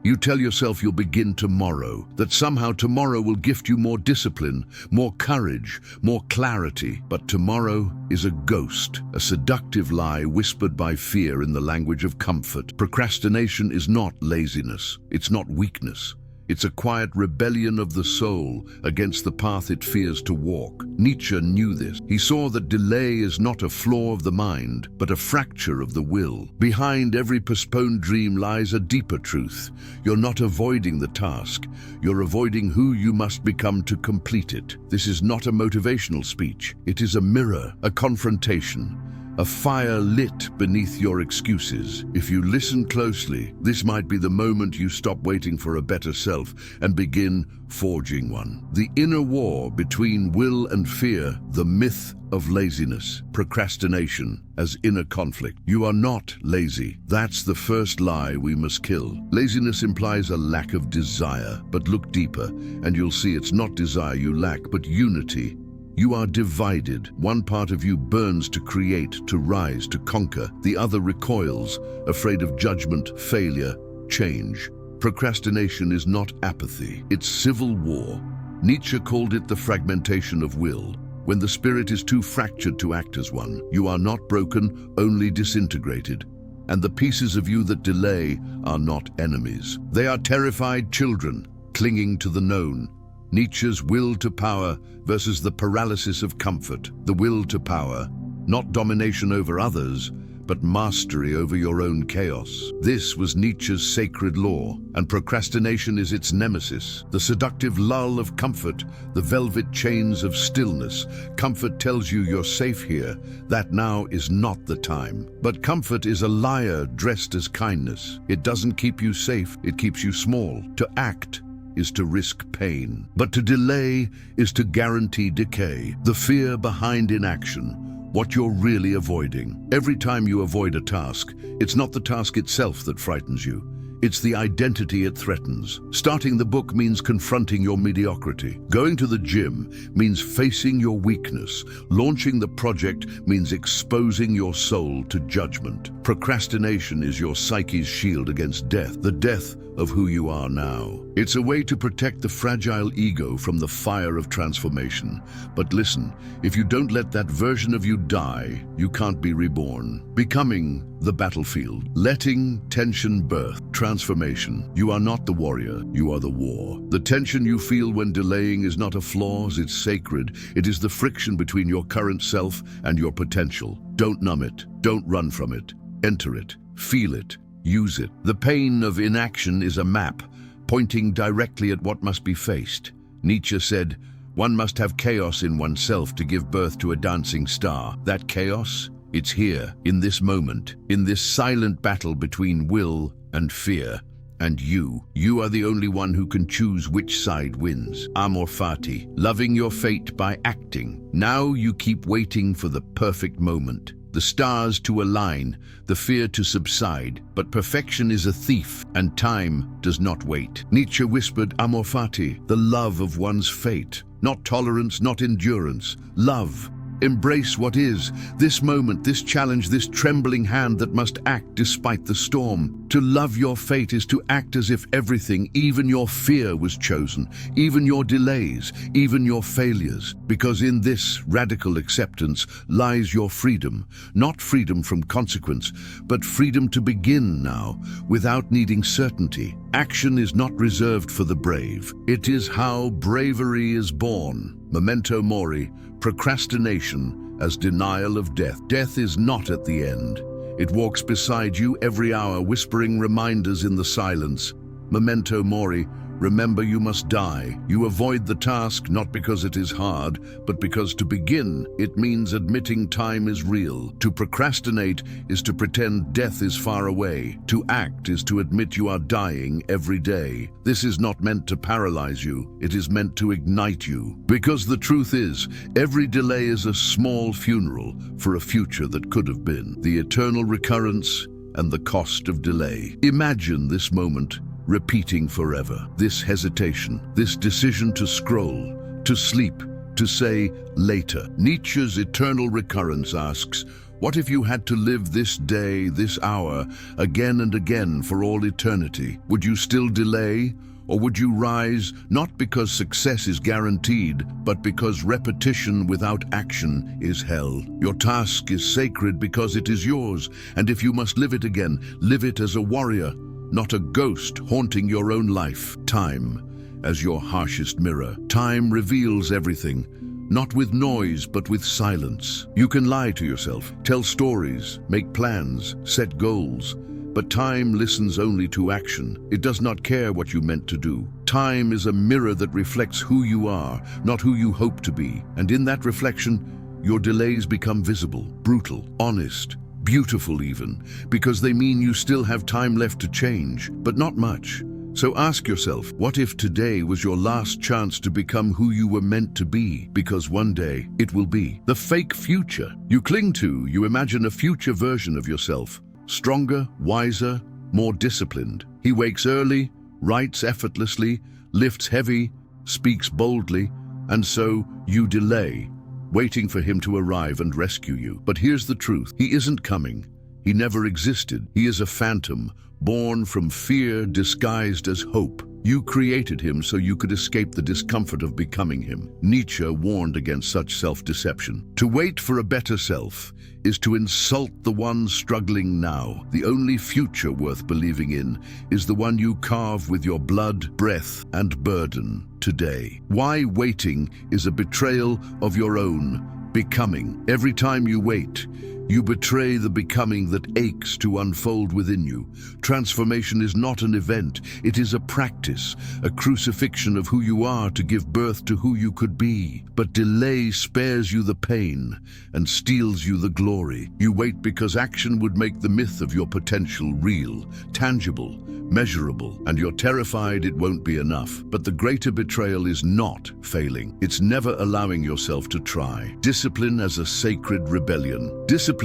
You tell yourself you'll begin tomorrow, that somehow tomorrow will gift you more discipline, more courage, more clarity. But tomorrow is a ghost, a seductive lie whispered by fear in the language of comfort. Procrastination is not laziness. It's not weakness. It's a quiet rebellion of the soul against the path it fears to walk. Nietzsche knew this. He saw that delay is not a flaw of the mind, but a fracture of the will. Behind every postponed dream lies a deeper truth. You're not avoiding the task. You're avoiding who you must become to complete it. This is not a motivational speech. It is a mirror, a confrontation. A fire lit beneath your excuses. If you listen closely, this might be the moment you stop waiting for a better self and begin forging one. The inner war between will and fear, the myth of laziness, procrastination as inner conflict. You are not lazy. That's the first lie we must kill. Laziness implies a lack of desire, but look deeper and you'll see it's not desire you lack, but unity. You are divided. One part of you burns to create, to rise, to conquer. The other recoils, afraid of judgment, failure, change. Procrastination is not apathy. It's civil war. Nietzsche called it the fragmentation of will. When the spirit is too fractured to act as one, you are not broken, only disintegrated. And the pieces of you that delay are not enemies. They are terrified children, clinging to the known. Nietzsche's will to power versus the paralysis of comfort. The will to power, not domination over others, but mastery over your own chaos. This was Nietzsche's sacred law, and procrastination is its nemesis. The seductive lull of comfort, the velvet chains of stillness. Comfort tells you you're safe here, that now is not the time. But comfort is a liar dressed as kindness. It doesn't keep you safe, it keeps you small. To act is to risk pain, but to delay is to guarantee decay. The fear behind inaction, what you're really avoiding. Every time you avoid a task, it's not the task itself that frightens you. It's the identity it threatens. Starting the book means confronting your mediocrity. Going to the gym means facing your weakness. Launching the project means exposing your soul to judgment. Procrastination is your psyche's shield against death, the death of who you are now. It's a way to protect the fragile ego from the fire of transformation. But listen, if you don't let that version of you die, you can't be reborn. Becoming the battlefield, letting tension birth transformation. You are not the warrior, you are the war. The tension you feel when delaying is not a flaw, it's sacred. It is the friction between your current self and your potential. Don't numb it, don't run from it. Enter it, feel it, use it. The pain of inaction is a map, pointing directly at what must be faced. Nietzsche said, one must have chaos in oneself to give birth to a dancing star. That chaos, it's here, in this moment, in this silent battle between will and fear. And you are the only one who can choose which side wins. Amor fati, loving your fate by acting. Now you keep waiting for the perfect moment. The stars to align, the fear to subside, but perfection is a thief, and time does not wait. Nietzsche whispered amor fati, the love of one's fate. Not tolerance, not endurance, love. Embrace what is, this moment, this challenge, this trembling hand that must act despite the storm. To love your fate is to act as if everything, even your fear, was chosen, even your delays, even your failures. Because in this radical acceptance lies your freedom, not freedom from consequence, but freedom to begin now, without needing certainty. Action is not reserved for the brave. It is how bravery is born. Memento mori. Procrastination as denial of death. Death is not at the end. It walks beside you every hour, whispering reminders in the silence. Memento mori, remember you must die. You avoid the task not because it is hard, but because to begin, it means admitting time is real. To procrastinate is to pretend death is far away. To act is to admit you are dying every day. This is not meant to paralyze you, it is meant to ignite you. Because the truth is, every delay is a small funeral for a future that could have been. The eternal recurrence and the cost of delay. Imagine this moment repeating forever. This hesitation, this decision to scroll, to sleep, to say later. Nietzsche's eternal recurrence asks, What if you had to live this day, this hour, again and again for all eternity? Would you still delay? Or would you rise, not because success is guaranteed, but because repetition without action is hell? Your task is sacred because it is yours, and if you must live it again, live it as a warrior, not a ghost haunting your own life. Time as your harshest mirror. Time reveals everything, not with noise, but with silence. You can lie to yourself, tell stories, make plans, set goals, but time listens only to action. It does not care what you meant to do. Time is a mirror that reflects who you are, not who you hope to be. And in that reflection, your delays become visible, brutal, honest, beautiful even, because they mean you still have time left to change, but not much. So ask yourself, what if today was your last chance to become who you were meant to be? Because one day it will be. The fake future you cling to, you imagine a future version of yourself. Stronger, wiser, more disciplined. He wakes early, writes effortlessly, lifts heavy, speaks boldly, and so you delay, waiting for him to arrive and rescue you. But here's the truth. He isn't coming. He never existed. He is a phantom, born from fear disguised as hope. You created him so you could escape the discomfort of becoming him. Nietzsche warned against such self-deception. To wait for a better self is to insult the one struggling now. The only future worth believing in is the one you carve with your blood, breath, and burden today. Why waiting is a betrayal of your own becoming. Every time you wait, you betray the becoming that aches to unfold within you. Transformation is not an event, it is a practice, a crucifixion of who you are to give birth to who you could be. But delay spares you the pain and steals you the glory. You wait because action would make the myth of your potential real, tangible, measurable, and you're terrified it won't be enough. But the greater betrayal is not failing. It's never allowing yourself to try. Discipline as a sacred rebellion. Discipline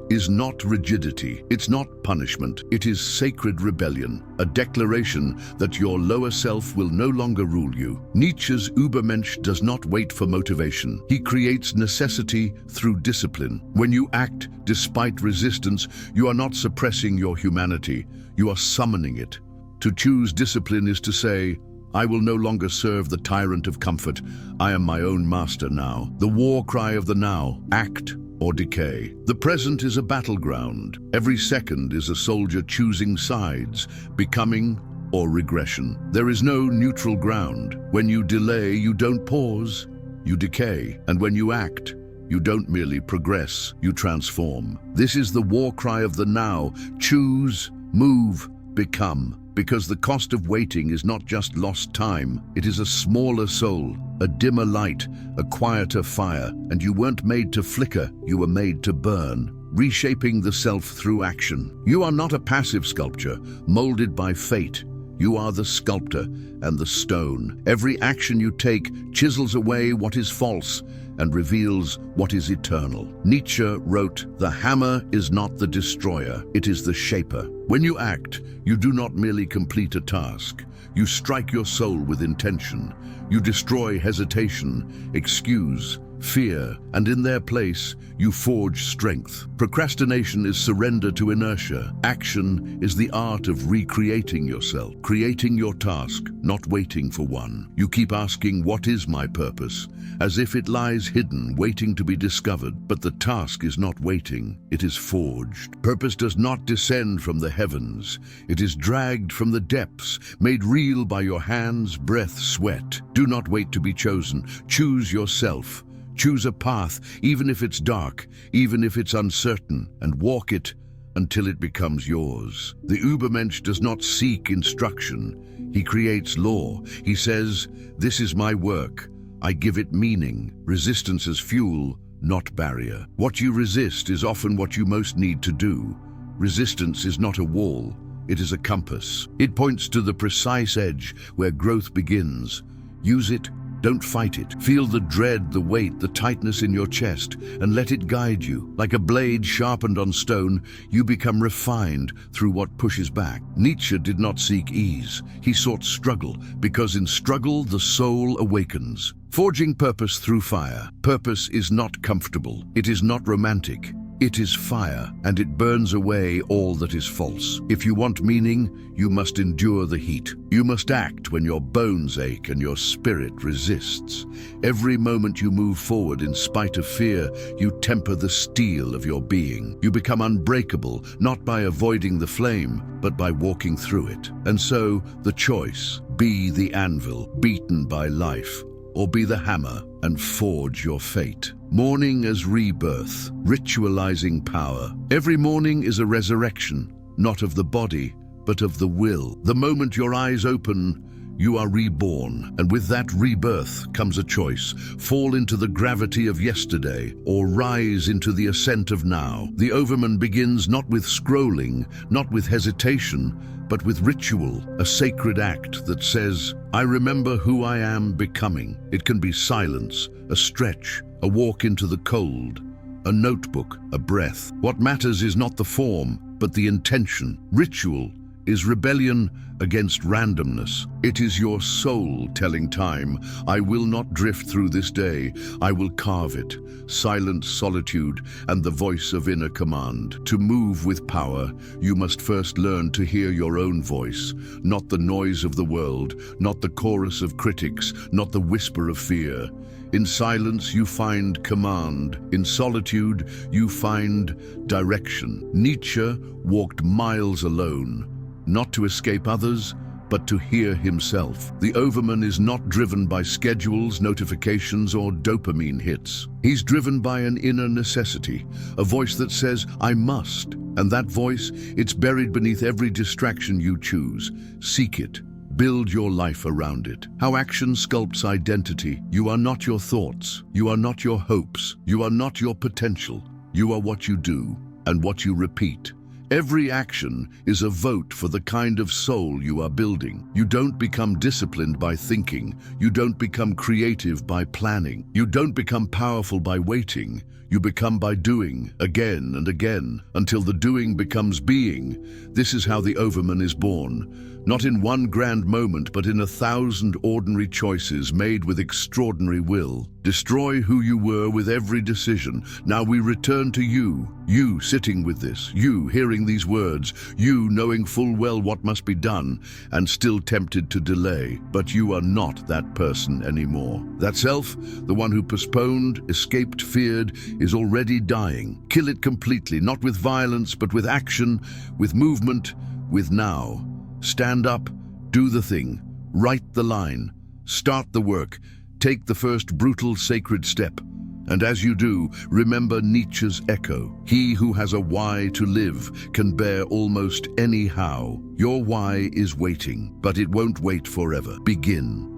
is not rigidity. It's not punishment. It is sacred rebellion, a declaration that your lower self will no longer rule you. Nietzsche's Übermensch does not wait for motivation. He creates necessity through discipline. When you act despite resistance, you are not suppressing your humanity. You are summoning it. To choose discipline is to say, I will no longer serve the tyrant of comfort. I am my own master now. The war cry of the now, act or decay. The present is a battleground. Every second is a soldier choosing sides, becoming or regression. There is no neutral ground. When you delay, you don't pause, you decay. And when you act, you don't merely progress, you transform. This is the war cry of the now. Choose, move, become. Because the cost of waiting is not just lost time, it is a smaller soul, a dimmer light, a quieter fire, and you weren't made to flicker, you were made to burn, reshaping the self through action. You are not a passive sculpture, molded by fate. You are the sculptor and the stone. Every action you take chisels away what is false and reveals what is eternal. Nietzsche wrote, "The hammer is not the destroyer, it is the shaper." When you act, you do not merely complete a task. You strike your soul with intention. You destroy hesitation, excuse, fear, and in their place, you forge strength. Procrastination is surrender to inertia. Action is the art of recreating yourself, creating your task, not waiting for one. You keep asking, what is my purpose? As if it lies hidden, waiting to be discovered. But the task is not waiting, it is forged. Purpose does not descend from the heavens. It is dragged from the depths, made real by your hands, breath, sweat. Do not wait to be chosen. Choose yourself. Choose a path, even if it's dark, even if it's uncertain, and walk it until it becomes yours. The Übermensch does not seek instruction. He creates law. He says, "This is my work. I give it meaning." Resistance as fuel, not barrier. What you resist is often what you most need to do. Resistance is not a wall. It is a compass. It points to the precise edge where growth begins. Use it. Don't fight it. Feel the dread, the weight, the tightness in your chest, and let it guide you. Like a blade sharpened on stone, you become refined through what pushes back. Nietzsche did not seek ease. He sought struggle, because in struggle the soul awakens. Forging purpose through fire. Purpose is not comfortable. It is not romantic. It is fire, and it burns away all that is false. If you want meaning, you must endure the heat. You must act when your bones ache and your spirit resists. Every moment you move forward in spite of fear, you temper the steel of your being. You become unbreakable, not by avoiding the flame, but by walking through it. And so, the choice: be the anvil, beaten by life, or be the hammer and forge your fate. Morning as rebirth, ritualizing power. Every morning is a resurrection, not of the body, but of the will. The moment your eyes open, you are reborn, and with that rebirth comes a choice: fall into the gravity of yesterday or rise into the ascent of now. The overman begins not with scrolling, not with hesitation, but with ritual, a sacred act that says, I remember who I am becoming. It can be silence, a stretch, a walk into the cold, a notebook, a breath. What matters is not the form, but the intention. Ritual is rebellion against randomness. It is your soul telling time, I will not drift through this day, I will carve it. Silent solitude and the voice of inner command. To move with power, you must first learn to hear your own voice, not the noise of the world, not the chorus of critics, not the whisper of fear. In silence, you find command. In solitude, you find direction. Nietzsche walked miles alone, not to escape others, but to hear himself. The overman is not driven by schedules, notifications, or dopamine hits. He's driven by an inner necessity, a voice that says, I must. And that voice, it's buried beneath every distraction you choose. Seek it. Build your life around it. How action sculpts identity. You are not your thoughts. You are not your hopes. You are not your potential. You are what you do and what you repeat. Every action is a vote for the kind of soul you are building. You don't become disciplined by thinking. You don't become creative by planning. You don't become powerful by waiting. You become by doing, again and again, until the doing becomes being. This is how the overman is born. Not in one grand moment, but in 1,000 ordinary choices made with extraordinary will. Destroy who you were with every decision. Now we return to you. You sitting with this. You hearing these words. You knowing full well what must be done and still tempted to delay. But you are not that person anymore. That self, the one who postponed, escaped, feared, is already dying. Kill it completely, not with violence, but with action, with movement, with now. Stand up, do the thing, write the line, start the work, take the first brutal sacred step. And as you do, remember Nietzsche's echo. He who has a why to live can bear almost any how. Your why is waiting, but it won't wait forever. Begin.